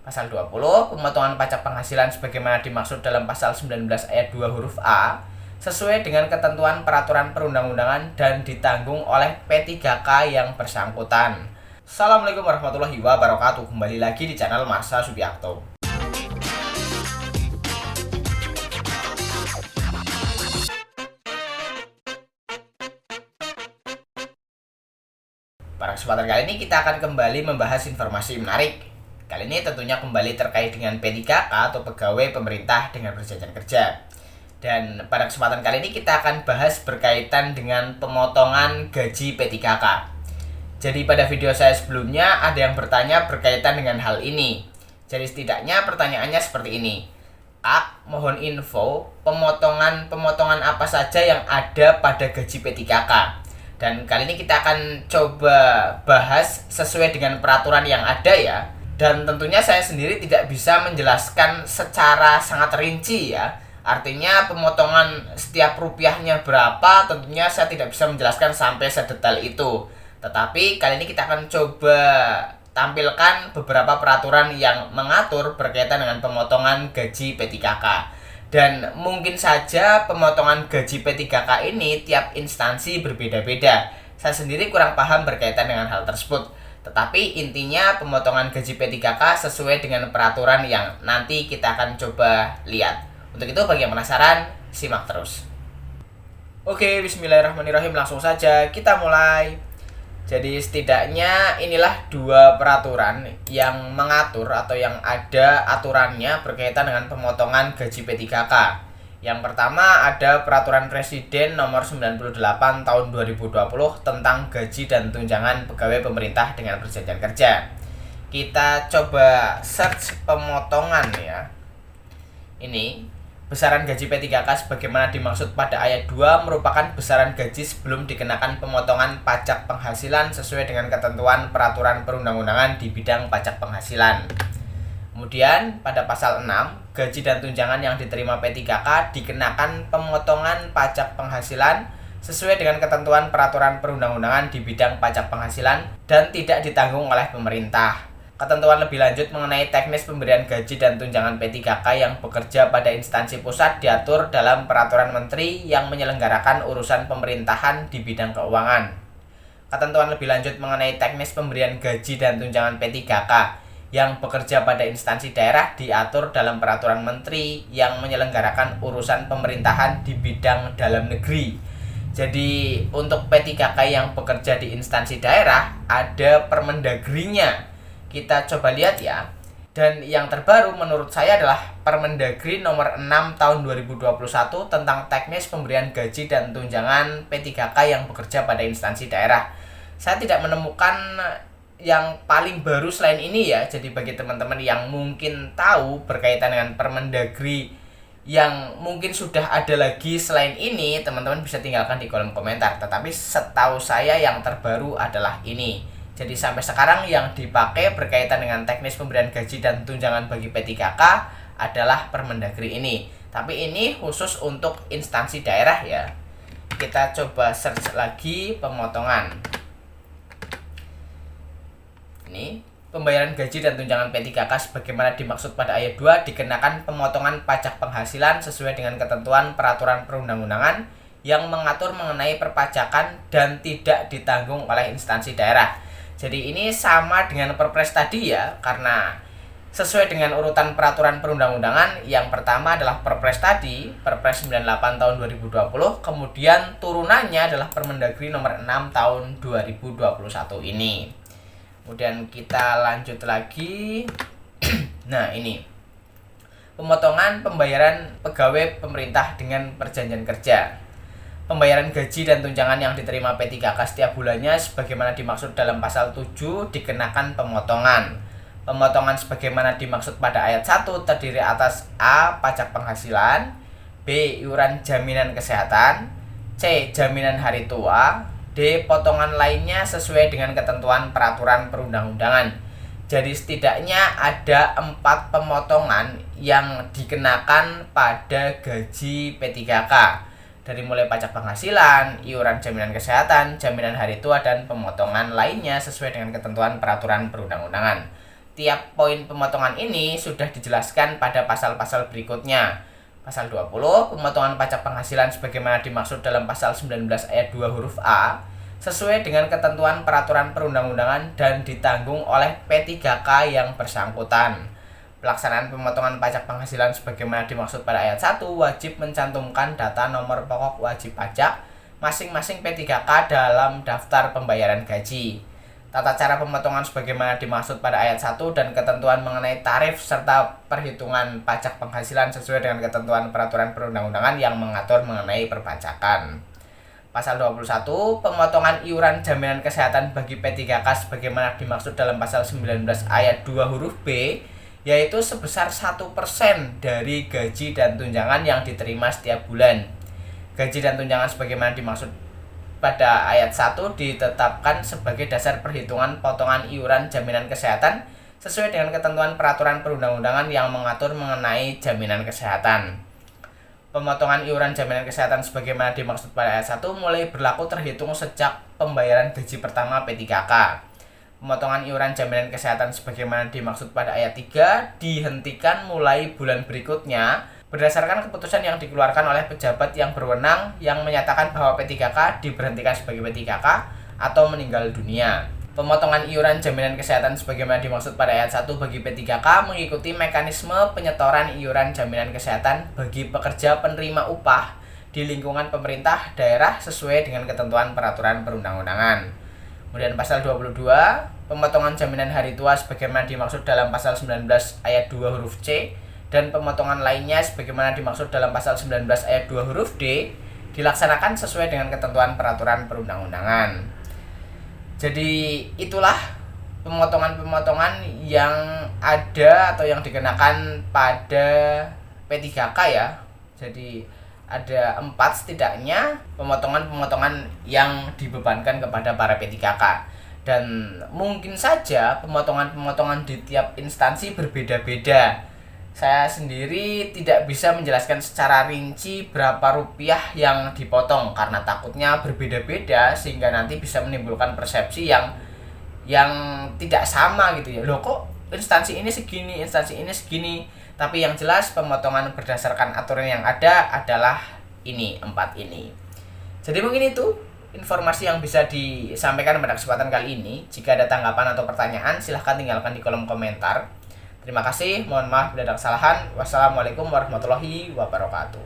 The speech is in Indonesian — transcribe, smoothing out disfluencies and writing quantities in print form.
Pasal 20, pemotongan pajak penghasilan sebagaimana dimaksud dalam pasal 19 ayat 2 huruf A sesuai dengan ketentuan peraturan perundang-undangan dan ditanggung oleh P3K yang bersangkutan. Assalamualaikum warahmatullahi wabarakatuh. Kembali lagi di channel Marsha Subiakto. Pada kesempatan kali ini kita akan kembali membahas informasi menarik. Kali ini tentunya kembali terkait dengan P3K atau pegawai pemerintah dengan perjanjian kerja. Dan pada kesempatan kali ini kita akan bahas berkaitan dengan pemotongan gaji P3K. Jadi pada video saya sebelumnya ada yang bertanya berkaitan dengan hal ini. Jadi setidaknya pertanyaannya seperti ini. Kak, mohon info pemotongan apa saja yang ada pada gaji P3K. Dan kali ini kita akan coba bahas sesuai dengan peraturan yang ada ya. Dan tentunya saya sendiri tidak bisa menjelaskan secara sangat rinci ya. Artinya pemotongan setiap rupiahnya berapa tentunya saya tidak bisa menjelaskan sampai sedetail itu. Tetapi kali ini kita akan coba tampilkan beberapa peraturan yang mengatur berkaitan dengan pemotongan gaji P3K. Dan mungkin saja pemotongan gaji P3K ini tiap instansi berbeda-beda. Saya sendiri kurang paham berkaitan dengan hal tersebut. Tetapi intinya pemotongan gaji P3K sesuai dengan peraturan yang nanti kita akan coba lihat. Untuk itu bagi yang penasaran, simak terus. Oke, bismillahirrahmanirrahim, langsung saja kita mulai. Jadi setidaknya inilah dua peraturan yang mengatur atau yang ada aturannya berkaitan dengan pemotongan gaji P3K. Yang pertama ada Peraturan Presiden Nomor 98 Tahun 2020 tentang gaji dan tunjangan pegawai pemerintah dengan perjanjian kerja. Kita coba search pemotongan ya. Ini besaran gaji P3K sebagaimana dimaksud pada ayat 2 merupakan besaran gaji sebelum dikenakan pemotongan pajak penghasilan sesuai dengan ketentuan peraturan perundang-undangan di bidang pajak penghasilan. Kemudian pada pasal 6, gaji dan tunjangan yang diterima P3K dikenakan pemotongan pajak penghasilan sesuai dengan ketentuan peraturan perundang-undangan di bidang pajak penghasilan dan tidak ditanggung oleh pemerintah. Ketentuan lebih lanjut mengenai teknis pemberian gaji dan tunjangan P3K yang bekerja pada instansi pusat diatur dalam Peraturan Menteri yang menyelenggarakan urusan pemerintahan di bidang keuangan. Ketentuan lebih lanjut mengenai teknis pemberian gaji dan tunjangan P3K yang bekerja pada instansi daerah diatur dalam Peraturan Menteri yang menyelenggarakan urusan pemerintahan di bidang dalam negeri. Jadi untuk P3K yang bekerja di instansi daerah ada Permendagrinya. Kita coba lihat ya. Dan yang terbaru menurut saya adalah Permendagri nomor 6 tahun 2021 tentang teknis pemberian gaji dan tunjangan P3K yang bekerja pada instansi daerah. Saya tidak menemukan yang paling baru selain ini ya. Jadi bagi teman-teman yang mungkin tahu berkaitan dengan Permendagri yang mungkin sudah ada lagi selain ini, teman-teman bisa tinggalkan di kolom komentar. Tetapi setahu saya yang terbaru adalah ini. Jadi sampai sekarang yang dipakai berkaitan dengan teknis pemberian gaji dan tunjangan bagi P3K adalah Permendagri ini. Tapi ini khusus untuk instansi daerah ya. Kita coba search lagi pemotongan. Ini pembayaran gaji dan tunjangan P3K sebagaimana dimaksud pada ayat 2 dikenakan pemotongan pajak penghasilan sesuai dengan ketentuan peraturan perundang-undangan yang mengatur mengenai perpajakan dan tidak ditanggung oleh instansi daerah. Jadi ini sama dengan Perpres tadi ya, karena sesuai dengan urutan peraturan perundang-undangan, yang pertama adalah Perpres tadi, Perpres 98 tahun 2020, kemudian turunannya adalah Permendagri nomor 6 tahun 2021 ini. Kemudian kita lanjut lagi. Nah ini pemotongan pembayaran pegawai pemerintah dengan perjanjian kerja. Pembayaran gaji dan tunjangan yang diterima P3K setiap bulannya sebagaimana dimaksud dalam pasal 7 dikenakan pemotongan. Pemotongan sebagaimana dimaksud pada ayat 1 terdiri atas A. Pajak penghasilan, B. Iuran jaminan kesehatan, C. Jaminan hari tua, D. Potongan lainnya sesuai dengan ketentuan peraturan perundang-undangan. Jadi setidaknya ada 4 pemotongan yang dikenakan pada gaji P3K. Dari mulai pajak penghasilan, iuran jaminan kesehatan, jaminan hari tua, dan pemotongan lainnya sesuai dengan ketentuan peraturan perundang-undangan. tiap poin pemotongan ini sudah dijelaskan pada pasal-pasal berikutnya. Pasal 20, pemotongan pajak penghasilan sebagaimana dimaksud dalam pasal 19 ayat 2 huruf A sesuai dengan ketentuan peraturan perundang-undangan dan ditanggung oleh P3K yang bersangkutan. Pelaksanaan pemotongan pajak penghasilan sebagaimana dimaksud pada ayat 1 wajib mencantumkan data nomor pokok wajib pajak masing-masing P3K dalam daftar pembayaran gaji. Tata cara pemotongan sebagaimana dimaksud pada ayat 1 dan ketentuan mengenai tarif serta perhitungan pajak penghasilan sesuai dengan ketentuan peraturan perundang-undangan yang mengatur mengenai perpajakan. Pasal 21, pemotongan iuran jaminan kesehatan bagi P3K sebagaimana dimaksud dalam pasal 19 ayat 2 huruf B, yaitu sebesar 1% dari gaji dan tunjangan yang diterima setiap bulan. Gaji dan tunjangan sebagaimana dimaksud pada ayat 1 ditetapkan sebagai dasar perhitungan potongan iuran jaminan kesehatan sesuai dengan ketentuan peraturan perundang-undangan yang mengatur mengenai jaminan kesehatan. Pemotongan iuran jaminan kesehatan sebagaimana dimaksud pada ayat 1 mulai berlaku terhitung sejak pembayaran gaji pertama P3K. Pemotongan iuran jaminan kesehatan sebagaimana dimaksud pada ayat 3 dihentikan mulai bulan berikutnya berdasarkan keputusan yang dikeluarkan oleh pejabat yang berwenang yang menyatakan bahwa P3K diberhentikan sebagai P3K atau meninggal dunia. Pemotongan iuran jaminan kesehatan sebagaimana dimaksud pada ayat 1 bagi P3K mengikuti mekanisme penyetoran iuran jaminan kesehatan bagi pekerja penerima upah di lingkungan pemerintah daerah sesuai dengan ketentuan peraturan perundang-undangan. Kemudian pasal 22, pemotongan jaminan hari tua sebagaimana dimaksud dalam pasal 19 ayat 2 huruf C dan pemotongan lainnya sebagaimana dimaksud dalam pasal 19 ayat 2 huruf D dilaksanakan sesuai dengan ketentuan peraturan perundang-undangan. Jadi itulah pemotongan-pemotongan yang ada atau yang dikenakan pada P3K ya. Jadi ada 4 setidaknya pemotongan-pemotongan yang dibebankan kepada para P3K. Dan mungkin saja pemotongan-pemotongan di tiap instansi berbeda-beda. Saya sendiri tidak bisa menjelaskan secara rinci berapa rupiah yang dipotong karena takutnya berbeda-beda sehingga nanti bisa menimbulkan persepsi yang tidak sama gitu ya. Loh kok instansi ini segini. Tapi yang jelas pemotongan berdasarkan aturan yang ada adalah ini, 4 ini. Jadi mungkin itu informasi yang bisa disampaikan pada kesempatan kali ini. Jika ada tanggapan atau pertanyaan silahkan tinggalkan di kolom komentar. Terima kasih, mohon maaf bila ada kesalahan. Wassalamualaikum warahmatullahi wabarakatuh.